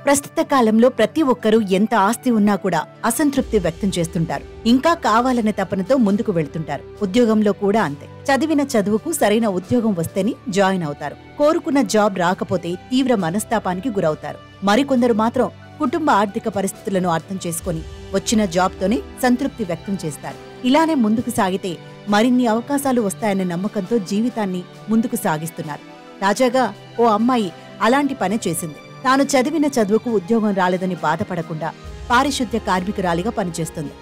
ప్రస్తుత కాలంలో ప్రతి ఒక్కరూ ఎంత ఆస్తి ఉన్నా కూడా అసంతృప్తి వ్యక్తం చేస్తుంటారు. ఇంకా కావాలనే తపనతో ముందుకు వెళ్తుంటారు. ఉద్యోగంలో కూడా అంతే. చదివిన చదువుకు సరైన ఉద్యోగం వస్తేనే జాయిన్ అవుతారు. కోరుకున్న జాబ్ రాకపోతే తీవ్ర మనస్తాపానికి గురవుతారు. మరికొందరు మాత్రం కుటుంబ ఆర్థిక పరిస్థితులను అర్థం చేసుకుని వచ్చిన జాబ్తోనే సంతృప్తి వ్యక్తం చేస్తారు. ఇలానే ముందుకు సాగితే మరిన్ని అవకాశాలు వస్తాయనే నమ్మకంతో జీవితాన్ని ముందుకు సాగిస్తున్నారు. తాజాగా ఓ అమ్మాయి అలాంటి పని చేసింది. తాను చదివిన చదువుకు ఉద్యోగం రాలేదని బాధపడకుండా పారిశుద్ధ్య కార్మికురాలిగా పనిచేస్తుంది.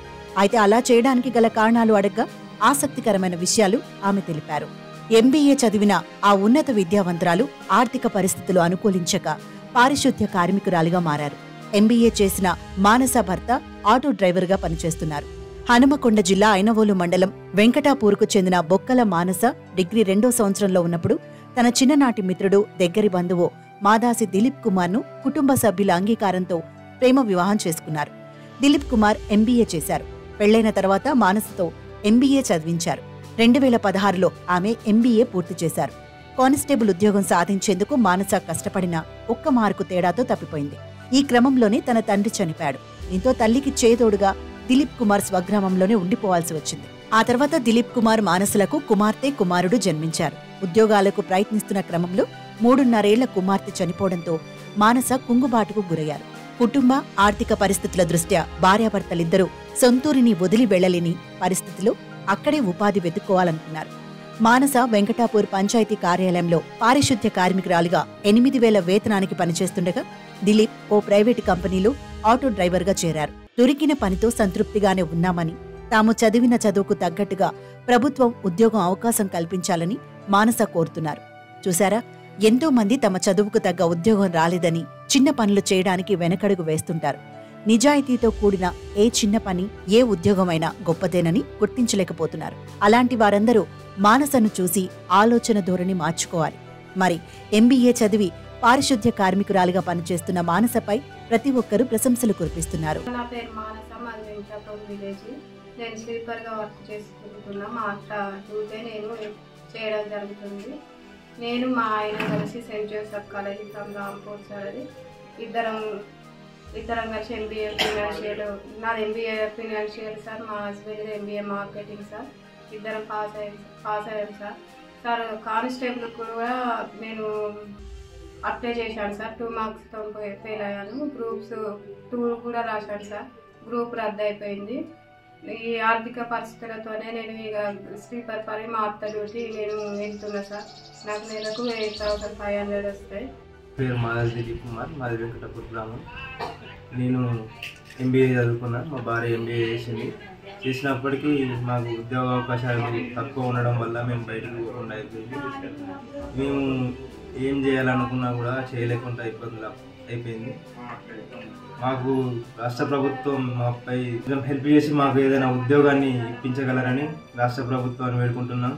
అయితే అలా చేయడానికి గల కారణాలు అడగ్గా ఆసక్తికరమైన విషయాలు ఆమె తెలిపారు. ఎంబీఏ చదివిన ఆ ఉన్నత విద్యావంతురాలు ఆర్థిక పరిస్థితులు అనుకూలించక పారిశుద్ధ్య కార్మికురాలిగా మారారు. ఎంబీఏ చేసిన మానస భర్త ఆటో డ్రైవర్గా పనిచేస్తున్నారు. హనుమకొండ జిల్లా ఐనవోలు మండలం వెంకటాపూర్కు చెందిన బొక్కల మానస డిగ్రీ 2వ సంవత్సరంలో ఉన్నప్పుడు తన చిన్ననాటి మిత్రుడు, దగ్గరి బంధువు మాదాసి దిలీప్ కుమార్ ను కుటుంబ సభ్యుల అంగీకారంతో ప్రేమ వివాహం చేసుకున్నారు. దిలీప్ కుమార్ ఎంబీఏ చేశారు. పెళ్లైన తర్వాత మానసతో ఎంబీఏ చదివించారు. 2016లో ఆమె ఎంబీఏ పూర్తి చేశారు. కానిస్టేబుల్ ఉద్యోగం సాధించేందుకు మానస కష్టపడిన ఒక్క మార్కు తేడాతో తప్పిపోయింది. ఈ క్రమంలోనే తన తండ్రి చనిపోయాడు. దీంతో తల్లికి చేదోడుగా దిలీప్ కుమార్ స్వగ్రామంలోనే ఉండిపోవాల్సి వచ్చింది. ఆ తర్వాత దిలీప్ కుమార్ మానసులకు కుమార్తె, కుమారుడు జన్మించారు. ఉద్యోగాలకు ప్రయత్నిస్తున్న క్రమంలో 3.5 ఏళ్ల కుమార్తె చనిపోవడంతో మానస కుంగుబాటుకు గురయ్యారు. కుటుంబ ఆర్థిక పరిస్థితుల దృష్ట్యా భార్యాభర్తలిద్దరూ సొంతూరిని వదిలి వెళ్లలేని పరిస్థితిలో అక్కడే ఉపాధి వెతుక్కోవాలనుకున్నారు. మానస వెంకటాపూర్ పంచాయతీ కార్యాలయంలో పారిశుద్ధ్య కార్మికురాలిగా 8,000 వేతనానికి పనిచేస్తుండగా దిలీప్ ఓ ప్రైవేటు కంపెనీలో ఆటో డ్రైవర్గా చేరారు. దొరికిన పనితో సంతృప్తిగానే ఉన్నామని, తాము చదివిన చదువుకు తగ్గట్టుగా ప్రభుత్వం ఉద్యోగం అవకాశం కల్పించాలని మానస కోరుతున్నారు. చూశారా, ఎంతో మంది తమ చదువుకు తగ్గ ఉద్యోగం రాలేదని చిన్న పనులు చేయడానికి వెనకడుగు వేస్తుంటారు. నిజాయితీతో కూడిన ఏ చిన్న పని, ఏ ఉద్యోగమైనా గొప్పదేనని గుర్తించలేకపోతున్నారు. అలాంటి వారందరూ మానసను చూసి ఆలోచన ధోరణి మార్చుకోవాలి. మరి ఎంబీఏ చదివి పారిశుద్ధ్య కార్మికురాలిగా పనిచేస్తున్న మానసపై ప్రతి ఒక్కరూ ప్రశంసలు కురిపిస్తున్నారు. నా పేరు మానస, మాది వెంకటాపూర్ విలేజ్. నేను స్లీపర్గా వర్క్ చేసుకుంటున్నా. మా అత్త డ్యూటీ నేను చేయడం జరుగుతుంది. నేను మా ఆయన కలిసి Saint Joseph college from Rampur sir, అది ఇద్దరం కలిసి ఎంబీఏ ఫినాన్షియల్, నాది ఎంబీఏ ఫినాన్షియల్ సార్, మా హస్బెండ్ ఎంబీఏ మార్కెటింగ్ సార్. ఇద్దరం పాస్ అయ్యాం సార్. సార్ కానిస్టేబుల్ కూడా నేను అప్లై చేశాను సార్. 2 మార్క్స్తో ఫెయిల్ అయ్యాను. గ్రూప్స్ 2 కూడా రాశాను సార్. గ్రూప్ రద్దు అయిపోయింది. ఈ ఆర్థిక పరిస్థితులతోనే నేను ఇక స్లీపర్ పని, మా అత్త డ్యూటీ నేను వెళ్తున్నా సార్. నాకు నెలకు 8,500 వస్తాయి. పేరు మాదాసి దిలీప్ కుమార్, మాది వెంకటాపూర్ గ్రామం. నేను ఎంబీఏ చదువుకున్నా. మా భార్య ఎంబీఏ చేసినప్పటికీ మాకు ఉద్యోగ అవకాశాలు తక్కువ ఉండడం వల్ల మేము బయటకు పోకుండా అయిపోయింది. మేము ఏం చేయాలనుకున్నా కూడా చేయలేకుండా ఇబ్బందులు అయిపోయింది. మాకు రాష్ట్ర ప్రభుత్వం మాపై హెల్ప్ చేసి మాకు ఏదైనా ఉద్యోగాన్ని ఇప్పించగలరని రాష్ట్ర ప్రభుత్వాన్ని వేడుకుంటున్నాం.